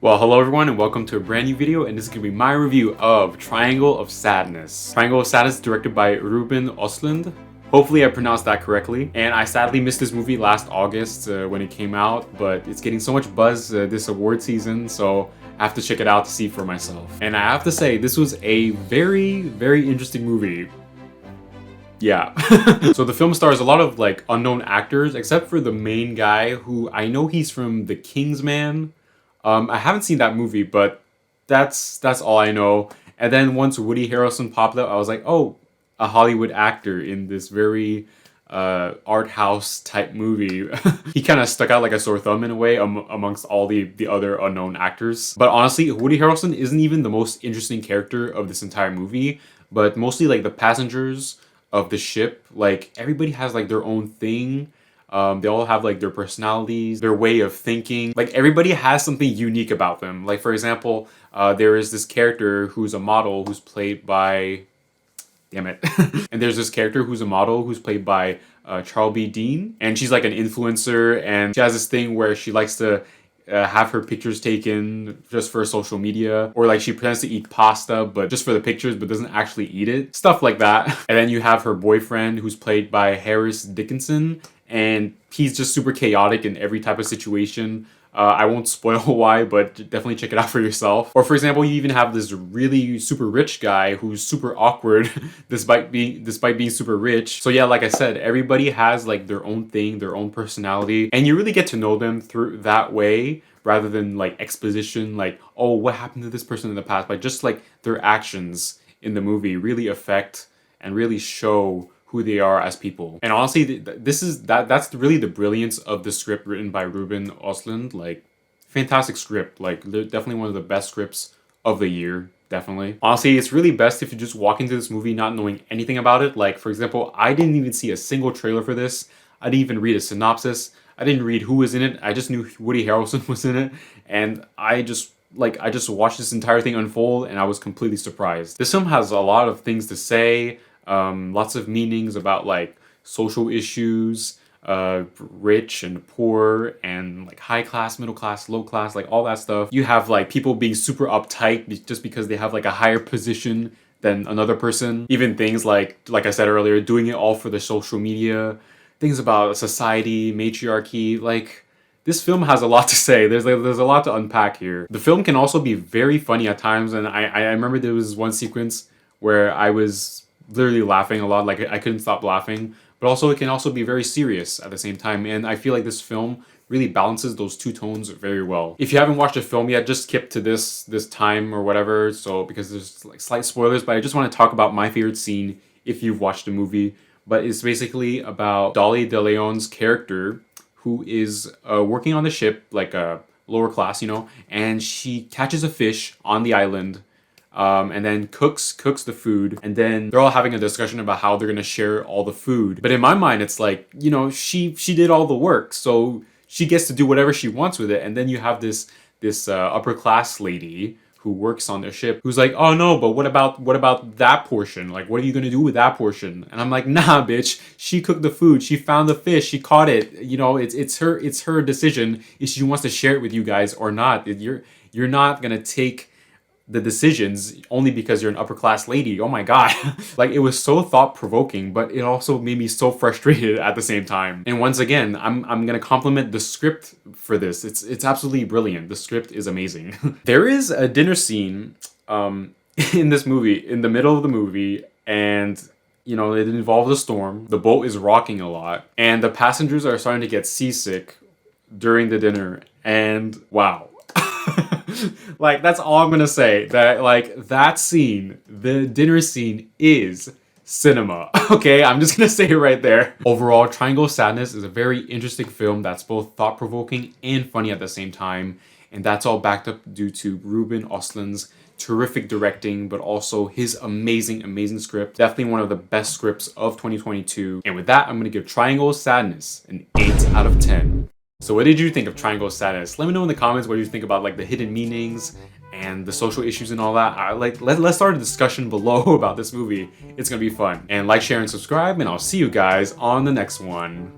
Well, hello everyone and welcome to a brand new video, and this is going to be my review of Triangle of Sadness. Triangle of Sadness, directed by Ruben Östlund. Hopefully I pronounced that correctly. And I sadly missed this movie last August when it came out, but it's getting so much buzz this award season, so I have to check it out to see for myself. And I have to say, this was a very interesting movie. Yeah. So the film stars a lot of like unknown actors, except for the main guy who I know he's from The Kingsman. I haven't seen that movie, but that's all I know. And then once Woody Harrelson popped up, I was like, oh, a Hollywood actor in this very art house type movie. He kind of stuck out like a sore thumb in a way amongst all the other unknown actors. But honestly, Woody Harrelson isn't even the most interesting character of this entire movie, but mostly like the passengers of the ship. Like everybody has like their own thing. They all have like their personalities, their way of thinking. Like everybody has something unique about them. Like for example, there is this character who's a model who's played by, damn it. And there's this character who's a model who's played by Charles B. Dean. And she's like an influencer, and she has this thing where she likes to have her pictures taken just for social media, or like she pretends to eat pasta but just for the pictures but doesn't actually eat it, stuff like that. And then you have her boyfriend who's played by Harris Dickinson, and he's just super chaotic in every type of situation. I won't spoil why, but definitely check it out for yourself. Or for example, you even have this really super rich guy who's super awkward despite being super rich. So yeah, like I said, everybody has like their own thing, their own personality, and you really get to know them through that way rather than like exposition, like, oh, what happened to this person in the past, but just like their actions in the movie really affect and really show who they are as people. And honestly, that's really the brilliance of the script written by Ruben Östlund. Like, fantastic script. Like, definitely one of the best scripts of the year. Definitely. Honestly, it's really best if you just walk into this movie not knowing anything about it. Like, for example, I didn't even see a single trailer for this. I didn't even read a synopsis. I didn't read who was in it. I just knew Woody Harrelson was in it. And I just watched this entire thing unfold, and I was completely surprised. This film has a lot of things to say. Lots of meanings about like social issues, rich and poor, and like high class, middle class, low class, like all that stuff. You have like people being super uptight just because they have like a higher position than another person. Even things like I said earlier, doing it all for the social media. Things about society, matriarchy. Like, this film has a lot to say. There's a lot to unpack here. The film can also be very funny at times, and I remember there was one sequence where I was literally laughing a lot. Like, I couldn't stop laughing. But also, it can also be very serious at the same time, and I feel like this film really balances those two tones very well. If you haven't watched the film yet, just skip to this time or whatever, so because there's like slight spoilers, but I just want to talk about my favorite scene if you've watched the movie. But it's basically about Dolly De Leon's character, who is working on the ship, like a lower class, you know, and she catches a fish on the island, and then cooks the food, and then they're all having a discussion about how they're gonna share all the food. But in my mind, it's like, you know, she did all the work, so she gets to do whatever she wants with it. And then you have this upper class lady who works on their ship who's like, oh no, but what about that portion? Like, what are you gonna do with that portion? And I'm like, nah, bitch, she cooked the food, she found the fish, she caught it. You know, it's her decision if she wants to share it with you guys or not. You're not gonna take the decisions only because you're an upper class lady. Oh my god. Like, it was so thought-provoking, but it also made me so frustrated at the same time. And once again, I'm gonna compliment the script for this. It's absolutely brilliant. The script is amazing. There is a dinner scene in this movie, in the middle of the movie, and you know, it involves a storm. The boat is rocking a lot, and the passengers are starting to get seasick during the dinner, and wow. Like, that's all I'm gonna say. That, like, that scene, the dinner scene, is cinema. Okay, I'm just gonna say it right there. Overall, Triangle of Sadness is a very interesting film that's both thought-provoking and funny at the same time, and that's all backed up due to Ruben Östlund's terrific directing, but also his amazing script. Definitely one of the best scripts of 2022. And with that, I'm gonna give Triangle of Sadness an 8 out of 10. So what did you think of Triangle of Sadness? Let me know in the comments what you think about like the hidden meanings and the social issues and all that. Let's start a discussion below about this movie. It's gonna be fun. And like, share, and subscribe, and I'll see you guys on the next one.